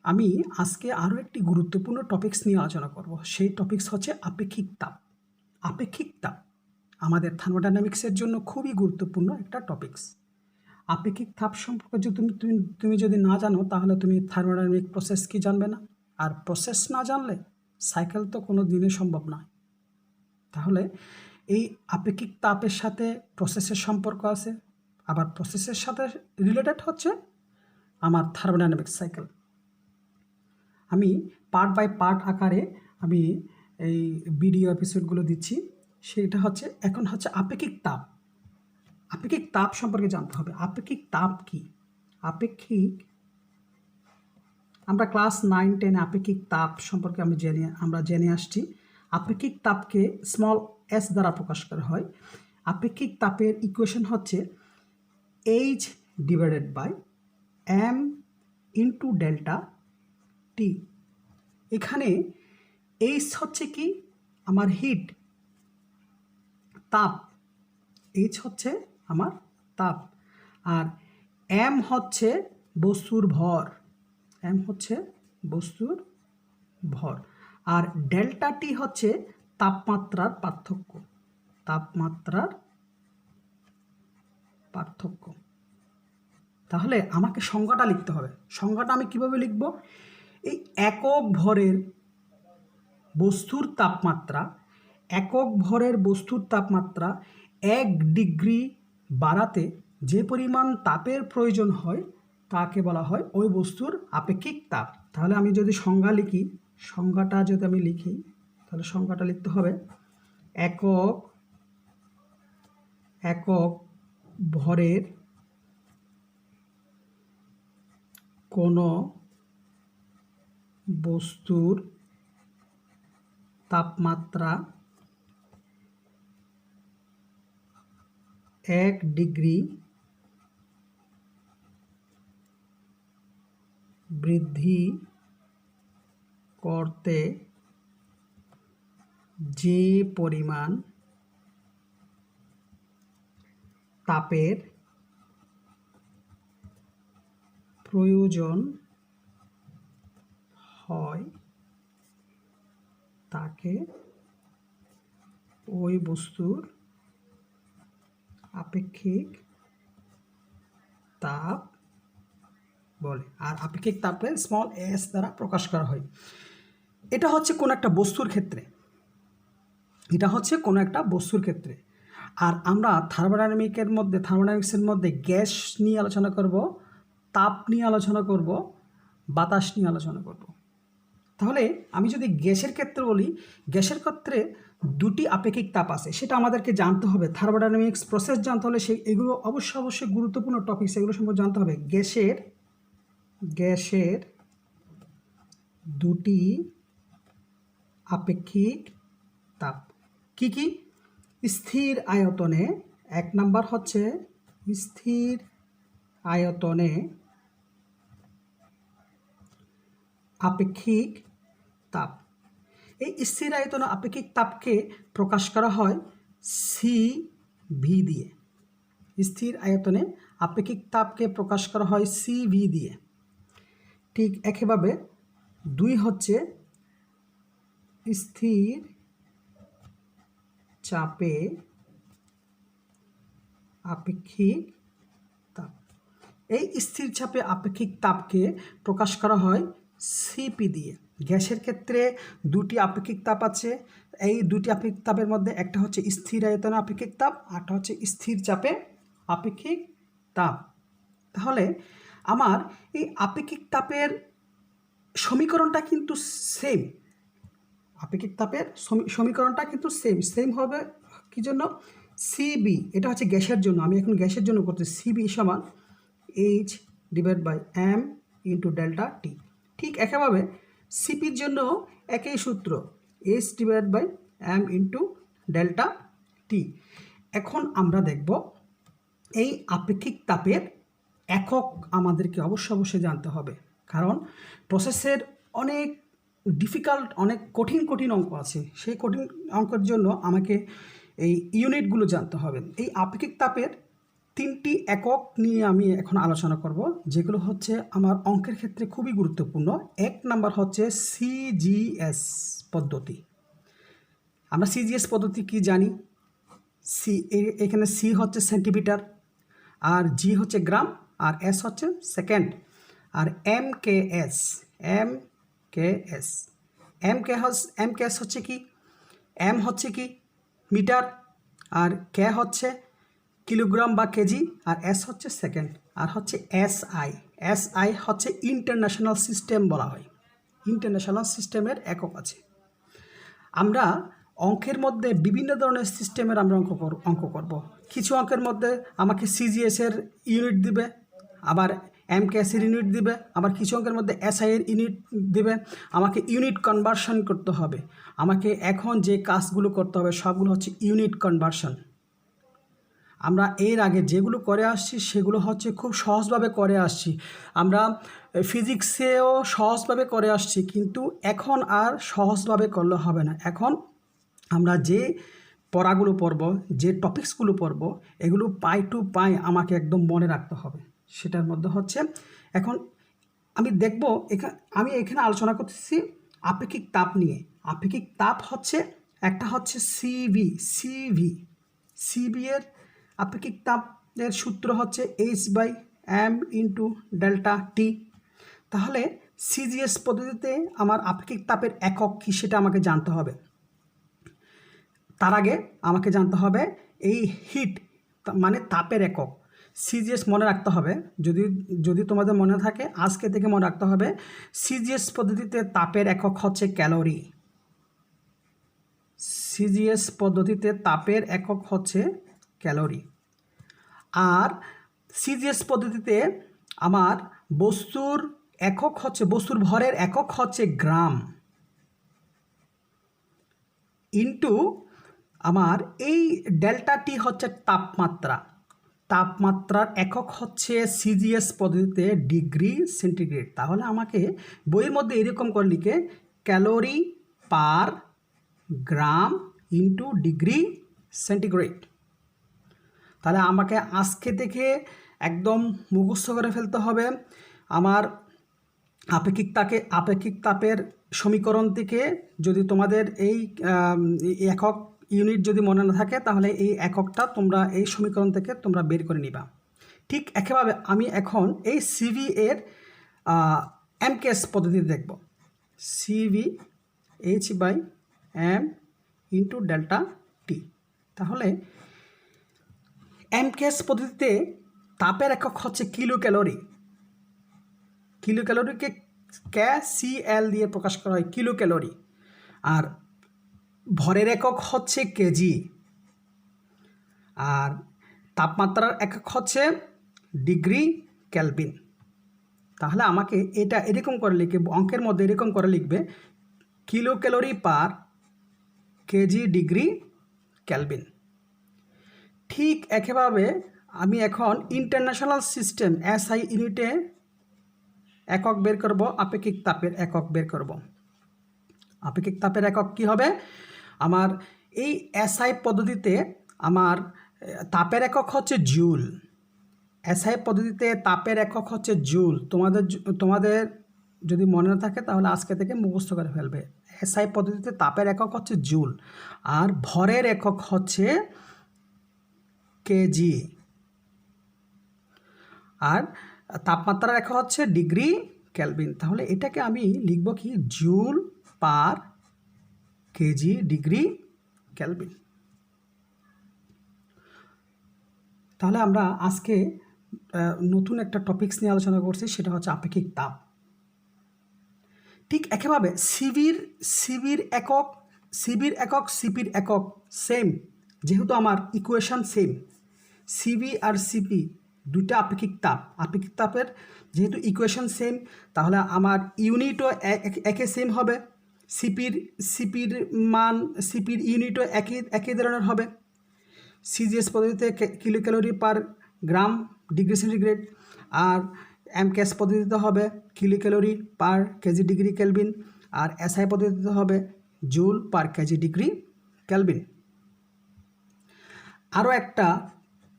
আমি আজকে আরও একটি গুরুত্বপূর্ণ টপিকস নিয়ে আলোচনা করব। সেই টপিকস হচ্ছে আপেক্ষিক তাপ। আপেক্ষিক তাপ আমাদের থার্মোডাইনামিক্সের জন্য খুবই গুরুত্বপূর্ণ একটা টপিকস। আপেক্ষিক তাপ সম্পর্কে যদি তুমি যদি না জানো, তাহলে তুমি থার্মোডাইনামিক প্রসেস কি জানবে না। আর প্রসেস না জানলে সাইকেল তো কোনো দিনে সম্ভব নয়। তাহলে এই আপেক্ষিক তাপের সাথে প্রসেসের সম্পর্ক আছে, আবার প্রসেসের সাথে রিলেটেড হচ্ছে আমার থার্মোডাইনামিক সাইকেল। আমি পার্ট বাই পার্ট আকারে আমি এই ভিডিও এপিসোডগুলো দিচ্ছি। সেটা হচ্ছে এখন হচ্ছে আপেক্ষিক তাপ। আপেক্ষিক তাপ সম্পর্কে জানতে হবে। আপেক্ষিক তাপ কি? আপেক্ষিক, আমরা ক্লাস 9-10 আপেক্ষিক তাপ সম্পর্কে আমরা জেনে আসছি। আপেক্ষিক তাপকে স্মল এস দ্বারা প্রকাশ করা হয়। আপেক্ষিক তাপের ইকুয়েশন হচ্ছে H divided by M into delta T. এখানে এইচ হচ্ছে কি? আমার হিট, তাপ। এইচ হচ্ছে আমার তাপ। আর এম হচ্ছে বস্তুর ভর। এম হচ্ছে বস্তুর ভর। আর ডেল্টা টি হচ্ছে তাপমাত্রার পার্থক্য। তাপমাত্রার পার্থক্য। তাহলে আমাকে সংজ্ঞাটা লিখতে হবে। সংজ্ঞাটা আমি কিভাবে লিখব? এই একক ভরের বস্তুর তাপমাত্রা, একক ভরের বস্তুর তাপমাত্রা 1 ডিগ্রি বাড়াতে যে পরিমাণ তাপের প্রয়োজন হয় তাকে বলা হয় ওই বস্তুর আপেক্ষিক তাপ। তাহলে আমি যদি সংজ্ঞা লিখি, সংজ্ঞাটা যদি আমি লিখি, তাহলে সংজ্ঞাটা লিখতে হবে একক একক ভরের কোনো বস্তুর তাপমাত্রা 1 ডিগ্রি বৃদ্ধি করতে যে পরিমাণ তাপের প্রয়োজন হয় তাকে ওই বস্তুর আপেক্ষিক তাপ বলে। আর আপেক্ষিক তাপের স্মল এস দ্বারা প্রকাশ করা হয়। এটা হচ্ছে কোনো একটা বস্তুর ক্ষেত্রে, এটা হচ্ছে কোনো একটা বস্তুর ক্ষেত্রে। আর আমরা থার্মোডাইনামিক্সের মধ্যে গ্যাস নিয়ে আলোচনা করব, তাপ নিয়ে আলোচনা করব, বাতাস নিয়ে আলোচনা করব। তাহলে আমি যদি গ্যাসের ক্ষেত্রে বলি, গ্যাসের ক্ষেত্রে দুটি আপেক্ষিক তাপ আছে, সেটা আমাদেরকে জানতে হবে। থার্মোডাইনামিক্স প্রসেস জানতে হলে এগুলো অবশ্যই গুরুত্বপূর্ণ টপিক, এগুলো সম্পর্কে জানতে হবে। গ্যাসের দুটি আপেক্ষিক তাপ কি কি? স্থির আয়তনে, 1 নাম্বার হচ্ছে স্থির আয়তনে আপেক্ষিক তাপ। এই স্থির আয়তনে আপেক্ষিক তাপকে প্রকাশ করা হয় সিভি দিয়ে। স্থির আয়তনে আপেক্ষিক তাপকে প্রকাশ করা হয় সিভি দিয়ে। ঠিক একইভাবে 2 হচ্ছে স্থির চাপে আপেক্ষিক তাপ। এই স্থির চাপে আপেক্ষিক তাপকে প্রকাশ করা হয় সিপি দিয়ে। গ্যাসের ক্ষেত্রে দুটি আপেক্ষিক তাপ আছে। এই দুটি আপেক্ষিক তাপের মধ্যে একটা হচ্ছে স্থির আয়তনে আপেক্ষিক তাপ, আরটা হচ্ছে স্থির চাপে আপেক্ষিক তাপ। তাহলে আমার এই আপেক্ষিক তাপের সমীকরণটা কিন্তু সেম। আপেক্ষিক তাপের সমীকরণটা কিন্তু সেম হবে। কি জন্য? সিবি, এটা হচ্ছে গ্যাসের জন্য, আমি এখন গ্যাসের জন্য করতে, সিবি সমান H divide by M into delta T. ঠিক একইভাবে সিপির জন্য একই সূত্র, H divide by M into delta T. এখন আমরা দেখব এই আপেক্ষিক তাপের একক আমাদেরকে অবশ্যই জানতে হবে, কারণ প্রসেসের অনেক ডিফিকাল্ট, অনেক কঠিন অঙ্ক আছে। সেই কঠিন অঙ্কের জন্য আমাকে এই ইউনিটগুলো জানতে হবে। এই আপেক্ষিক তাপের তিনটি একক নিয়ে আমি এখন আলোচনা করব, যেগুলো হচ্ছে আমার অঙ্কের ক্ষেত্রে খুবই গুরুত্বপূর্ণ। 1 নাম্বার হচ্ছে সিজিএস পদ্ধতি। আমরা সিজিএস পদ্ধতি কি জানি? এখানে সি হচ্ছে সেন্টিমিটার, আর জি হচ্ছে গ্রাম, আর এস হচ্ছে সেকেন্ড, আর এম কে এস হচ্ছে কি? এম হচ্ছে কি? মিটার, আর কে হচ্ছে কিলোগ্রাম বা কেজি, আর এস হচ্ছে সেকেন্ড, আর হচ্ছে এসআই হচ্ছে ইন্টারন্যাশনাল সিস্টেম বলা হয়। ইন্টারন্যাশনাল সিস্টেমের একক আছে। আমরা অঙ্কের মধ্যে বিভিন্ন ধরনের সিস্টেমের আমরা অঙ্ক করব। কিছু অঙ্কের মধ্যে আমাকে সিজিএসের ইউনিট দিবে, আবার এমকেএসের ইউনিট দিবে, আবার কিছু অঙ্কের মধ্যে এসআইয়ের ইউনিট দিবে। আমাকে ইউনিট কনভার্সন করতে হবে। আমাকে এখন যে কাজগুলো করতে হবে সবগুলো হচ্ছে ইউনিট কনভার্সন। আমরা এর আগে যেগুলো করে আসছি সেগুলো হচ্ছে খুব সহজভাবে করে আসছি। আমরা ফিজিক্সেও সহজভাবে করে আসছি, কিন্তু এখন আর সহজভাবে করলে হবে না। এখন আমরা যে পড়াগুলো পড়ব, যে টপিকসগুলো পড়ব, এগুলো পাই টু পাই আমাকে একদম মনে রাখতে হবে। সেটার মধ্যে হচ্ছে এখন আমি দেখব, আমি এখানে আলোচনা করতেছি আপেক্ষিক তাপ নিয়ে। আপেক্ষিক তাপ হচ্ছে একটা হচ্ছে সিভি এর আপেক্ষিক তাপের সূত্র হচ্ছে H/m × ΔT। তাহলে সিজিএস পদ্ধতিতে আমার আপেক্ষিক তাপের একক কী সেটা আমাকে জানতে হবে। তার আগে আমাকে জানতে হবে এই হিট মানে তাপের একক। সিজিএস মনে রাখতে হবে, যদি তোমাদের মনে থাকে আজকে থেকে মনে রাখতে হবে। সিজিএস পদ্ধতিতে তাপের একক হচ্ছে ক্যালোরি। সিজিএস পদ্ধতিতে তাপের একক হচ্ছে ক্যালোরি। আর সিজিএস পদ্ধতিতে আমার বস্তুর একক হচ্ছে, বস্তুর ভরের একক হচ্ছে গ্রাম, ইন্টু আমার এই ΔT হচ্ছে তাপমাত্রা। তাপমাত্রার একক হচ্ছে সিজিএস পদ্ধতিতে ডিগ্রি সেন্টিগ্রেড। তাহলে আমাকে বইয়ের মধ্যে এরকম করে লিখে calorie per gram into degree centigrade. তাহলে আমাকে আজকে থেকে একদম মুখস্থ করে ফেলতে হবে। আমার আপেক্ষিক তাপের সমীকরণ থেকে যদি তোমাদের এই একক ইউনিট যদি মনে না থাকে, তাহলে এই এককটা তোমরা এই সমীকরণ থেকে তোমরা বের করে নিবা। ঠিক একইভাবে আমি এখন এই সিভি এর এমকেএস পদ্ধতি দেখব। CV H/m × ΔT। তাহলে এমকেএস পদ্ধতিতে তাপের একক হচ্ছে কিলো ক্যালোরি। কিলো ক্যালোরিকে CL দিয়ে প্রকাশ করা হয়, কিলো ক্যালোরি। আর ভরের একক হচ্ছে কেজি, আর তাপমাত্রার একক হচ্ছে ডিগ্রি কেলভিন। তাহলে আমাকে এটা এরকম করে লিখে, অঙ্কের মধ্যে এরকম করে লিখবে kilo calorie per kg degree kelvin. ঠিক একইভাবে আমি এখন ইন্টারন্যাশনাল সিস্টেম SI ইউনিটে একক বের করব, আপেক্ষিক তাপের একক বের করব। আপেক্ষিক তাপের একক কি হবে? আমার এই SI পদ্ধতিতে আমার তাপের একক হচ্ছে জুল। SI পদ্ধতিতে তাপের একক হচ্ছে জুল। তোমাদের যদি মনে না থাকে তাহলে আজকে থেকে মুখস্থ করে ফেলবে। SI পদ্ধতিতে তাপের একক হচ্ছে জুল, আর ভরের একক হচ্ছে কেজি, আর তাপমাত্রার একক হচ্ছে ডিগ্রি কেলভিন। তাহলে এটাকে আমি লিখব কি? Joule per kg degree kelvin. তাহলে আমরা আজকে নতুন একটা টপিকস নিয়ে আলোচনা করছি, সেটা হচ্ছে আপেক্ষিক তাপ। ঠিক একইভাবে সিভির একক সিপির একক সেম, যেহেতু আমার ইকুয়েশন সেম। সিভি আর সিপি দুইটা আপেক্ষিক তাপের যেহেতু ইকুয়েশন সেম, তাহলে আমার ইউনিটও একে সেম হবে। সিপির ইউনিটও একই ধরনের হবে। সিজিএস পদ্ধতিতে kilo calorie per gram degree centigrade, আর এমকেএস পদ্ধতিতে হবে kilo calorie per kg degree kelvin, আর এসআই পদ্ধতিতে হবে joule per kg degree kelvin. আরও একটা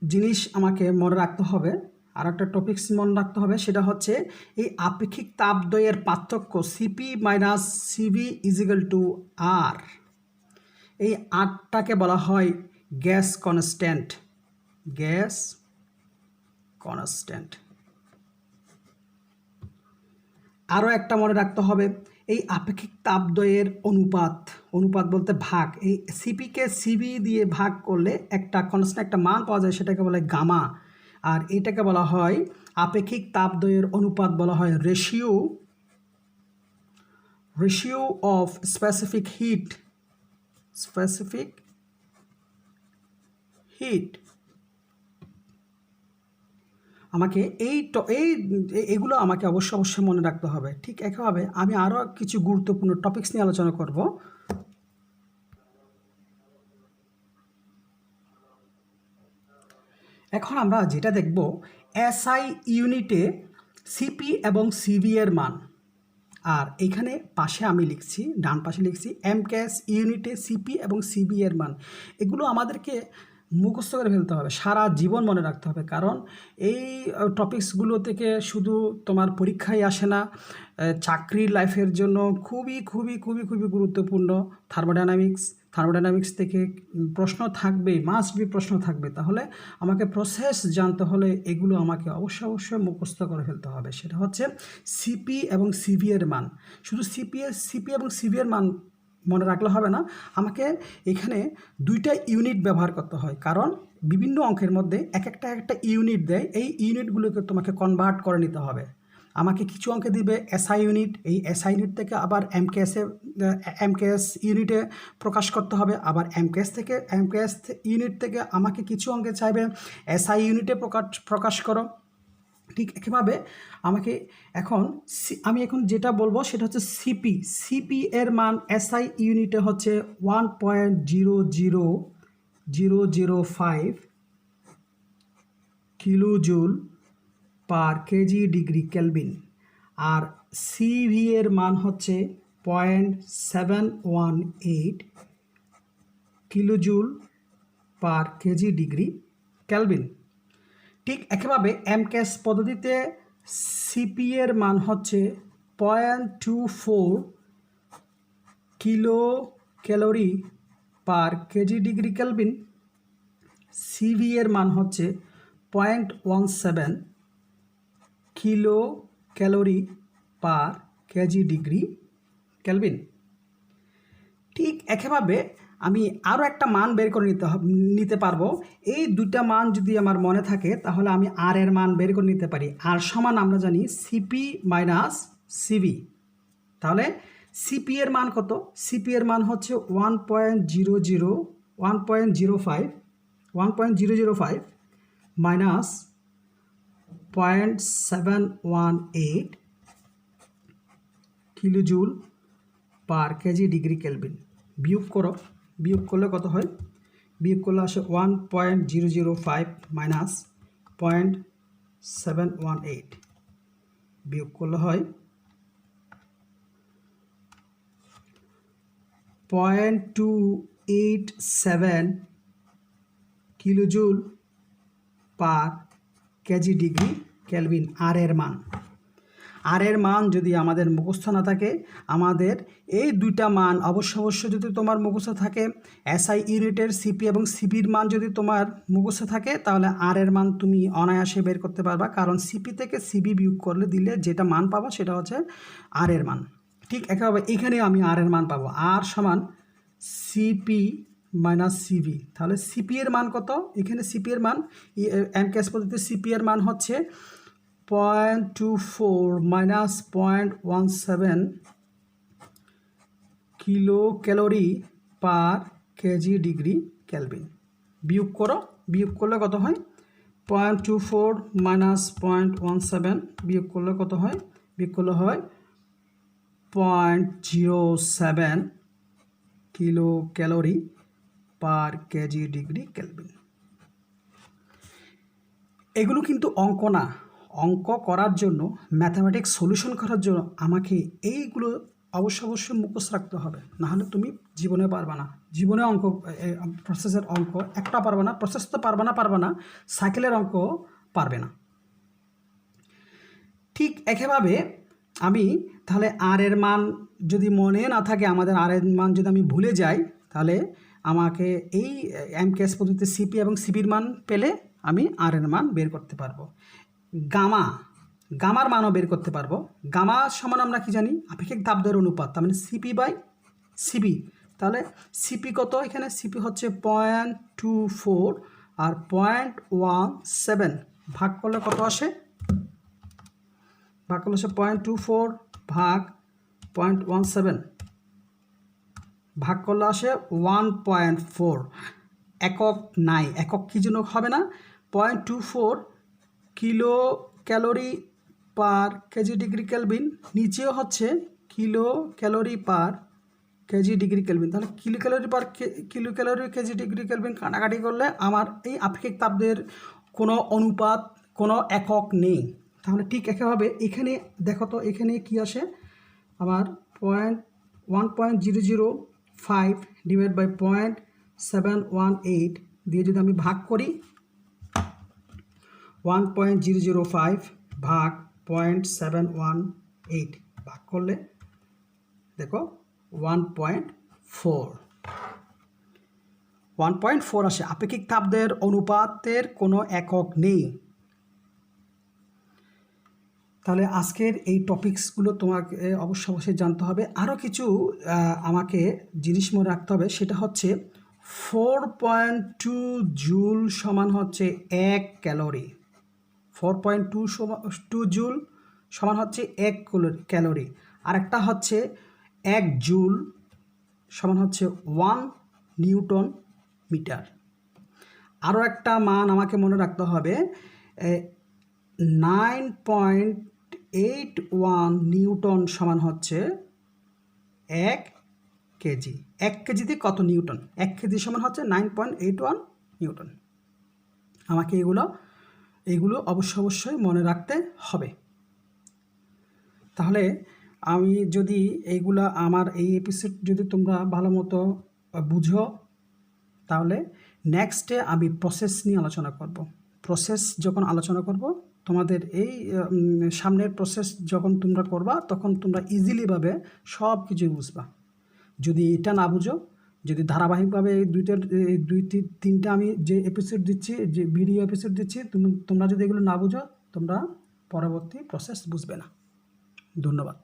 জিনিস আমাকে মনে রাখতে হবে, আর একটা টপিকস মনে রাখতে হবে, সেটা হচ্ছে এই আপেক্ষিক তাপদ্বয়ের পার্থক্য CP minus CV equal to R. এই আরটাকে বলা হয় গ্যাস কনস্ট্যান্ট। Gas constant. আরও একটা মনে রাখতে হবে, এই আপেক্ষিক তাপদ্বয়ের অনুপাত, অনুপাত বলতে ভাগ, এই সিপিকে সিবি দিয়ে ভাগ করলে একটা কনস্ট্যান্ট একটা মান পাওয়া যায়, সেটাকে বলা হয় গামা। আর এটাকে বলা হয় আপেক্ষিক তাপদ্বয়ের অনুপাত, বলা হয় ratio of specific hit. Specific hit. আমাকে এইগুলো আমাকে অবশ্যই মনে রাখতে হবে। ঠিক একইভাবে আমি আরও কিছু গুরুত্বপূর্ণ টপিকস নিয়ে আলোচনা করব। এখন আমরা যেটা দেখব, এসআই ইউনিটে সিপি এবং সিভি এর মান। আর এখানে পাশে আমি লিখছি, ডান পাশে লিখছি এমকেএস ইউনিটে সিপি এবং সিবি এর মান। এগুলো আমাদেরকে মুখস্থ করে ফেলতে হবে, সারা জীবন মনে রাখতে হবে, কারণ এই টপিকসগুলো থেকে শুধু তোমার পরীক্ষায় আসে না, চাকরির লাইফের জন্য খুবই খুবই খুবই খুবই গুরুত্বপূর্ণ। থার্মোডাইনামিক্স থেকে প্রশ্ন থাকবে, মাস্ট বি প্রশ্ন থাকবে। তাহলে আমাকে প্রসেস জানতে হলে এগুলো আমাকে অবশ্যই মুখস্থ করে ফেলতে হবে। সেটা হচ্ছে সিপি এবং সিভি এর মান। শুধু সিপি এবং সিভি এর মান মনে রাখলে হবে না, আমাকে এখানে দুইটা ইউনিট ব্যবহার করতে হয়, কারণ বিভিন্ন অঙ্কের মধ্যে এক একটা ইউনিট দেয়। এই ইউনিটগুলোকে তোমাকে কনভার্ট করে নিতে হবে। আমাকে কিছু অঙ্কে দিবে এসআই ইউনিট, এই এসআই ইউনিট থেকে আবার এমকেএস ইউনিটে প্রকাশ করতে হবে, আবার এমকেএস ইউনিট থেকে আমাকে কিছু অঙ্কে চাইবে এসআই ইউনিটে প্রকাশ করো। ঠিক একইভাবে আমাকে আমি এখন যেটা বলবো সেটা হচ্ছে সিপি এর মান এসআই ইউনিটে হচ্ছে 1.00005 kilojoule per kg degree kelvin. আর সিভি এর মান হচ্ছে 0.718 kilojoule per kg degree kelvin. ঠিক একইভাবে এমকেএস পদ্ধতিতে সিপি এর মান হচ্ছে 0.24 kilo calorie per kg degree kelvin. CV এর মান হচ্ছে 0.17 kilo calorie per kg degree kelvin. ঠিক একইভাবে আমি আরও একটা মান বের করে নিতে পারবো। এই দুইটা মান যদি আমার মনে থাকে তাহলে আমি আর এর মান বের করে নিতে পারি। আর সমান আমরা জানি সিপি মাইনাস সিভি। তাহলে সিপি এর মান কত? সিপি এর মান হচ্ছে 1.005 minus 0.718 kilojoule per kg degree kelvin. বিয়োগ করলে কত হয়? বিয়োগ করলে আসে 1.005 মাইনাস 0.718, বিয়োগ করলে হয় 0.287 kilojoule per kg degree kelvin. আর এর মান যদি আমাদের মুখস্থ না থাকে, আমাদের এই দুইটা মান অবশ্য যদি তোমার মুখস্থ থাকে, এসআই ইউনিটের সিপি এবং সিবির মান যদি তোমার মুখস্থ থাকে, তাহলে আর এর মান তুমি অনায়াসে বের করতে পারবা, কারণ সিপি থেকে সিবি বিয়োগ করলে দিলে যেটা মান পাবা সেটা হচ্ছে আর এর মান। ঠিক একইভাবে এখানে আমি আর এর মান পাবো, আর সমান সিপি মাইনাস সিভি। তাহলে সিপি এর মান কত? এখানে সিপি এর মান এমকেএস পদ্ধতিতে সিপি এর মান হচ্ছে 0.24 minus 0.17 kilo calorie per kg degree kelvin. বিয়োগ করলে কত হয়? 0.24 মাইনাস 0.17 বিয়োগ করলে কত হয়? বিয়োগ করলে হয় 0.07 kilo calorie per kg degree kelvin. এগুলো কিন্তু অঙ্ক না। অঙ্ক করার জন্য, ম্যাথামেটিক্স সলিউশন করার জন্য আমাকে এইগুলো অবশ্যই মুখস্থ রাখতে হবে, নাহলে তুমি জীবনে পারবে না। জীবনে অঙ্ক, প্রসেসের অঙ্ক একটা পারবে না, প্রসেস তো পারবে না, সাইকেলের অঙ্ক পারবে না। ঠিক একইভাবে আমি তাহলে আর এর মান যদি মনে না থাকে, আমাদের আর এর মান যদি আমি ভুলে যাই, তাহলে আমাকে এই এমকেএস পদ্ধতিতে সিপি এবং সিপির মান পেলে আমি আর এর মান বের করতে পারবো। গামার মানও বের করতে পারবো। গামা সমান আমরা কি জানি, আপেক্ষিক তাপদ্বয়ের অনুপাত, তার মানে সিপি বাই সিবি। তাহলে সিপি কত, এখানে সিপি হচ্ছে 0.24 আর 0.17 ভাগ করলে কত আসে, ভাগ করলে 0.24 ভাগ 0.17 ভাগ করলে আসে 1.4। একক নাই, একক কি জন্য হবে না, 0.24 kilo calorie per kg degree kelvin, নিচেও হচ্ছে kilo calorie per kg degree kelvin. তাহলে kilo calorie kg degree kelvin কাটাকাটি করলে আমার এই আপেক্ষিক তাপের কোনো অনুপাত, কোনো একক নেই। তাহলে ঠিক একইভাবে এখানে দেখো তো, এখানে কি আসে আমার 1.005 ডিভাইড বাই 0.718 দিয়ে যদি আমি ভাগ করি, 1.005 ভাগ 0.718 ভাগ করলে দেখো 1.4 আসে। আপেক্ষিক তাপদ্বয়ের অনুপাতের কোনো একক নেই। তাহলে আজকের এই টপিকসগুলো তোমাকে অবশ্যই জানতে হবে। আরও কিছু আমাকে জিনিস মনে রাখতে হবে, সেটা হচ্ছে 4.2 জুল সমান হচ্ছে 1 ক্যালোরি। 4.2 জুল সমান হচ্ছে 1 ক্যালোরি। আরেকটা হচ্ছে 1 জুল সমান হচ্ছে 1 নিউটন মিটার। আরও একটা মান আমাকে মনে রাখতে হবে, 9.81 নিউটন সমান হচ্ছে 1 কেজি। 1 কেজিতে কত নিউটন, 1 কেজি সমান হচ্ছে 9.81 নিউটন। আমাকে এগুলো অবশ্যই মনে রাখতে হবে। তাহলে আমি যদি এইগুলা, আমার এই এপিসোড যদি তোমরা ভালো মতো বুঝো, তাহলে নেক্সটে আমি প্রসেস নিয়ে আলোচনা করব। প্রসেস যখন আলোচনা করব, তোমাদের এই সামনের প্রসেস যখন তোমরা করবা, তখন তোমরা ইজিলিভাবে সব কিছুই বুঝবা। যদি এটা না বুঝো, যদি ধারাবাহিকভাবে এই তিনটা আমি যে এপিসোড দিচ্ছি, যে ভিডিও এপিসোড দিচ্ছি, তোমরা যদি এগুলো না বুঝো, তোমরা পরবর্তী প্রসেস বুঝবে না। ধন্যবাদ।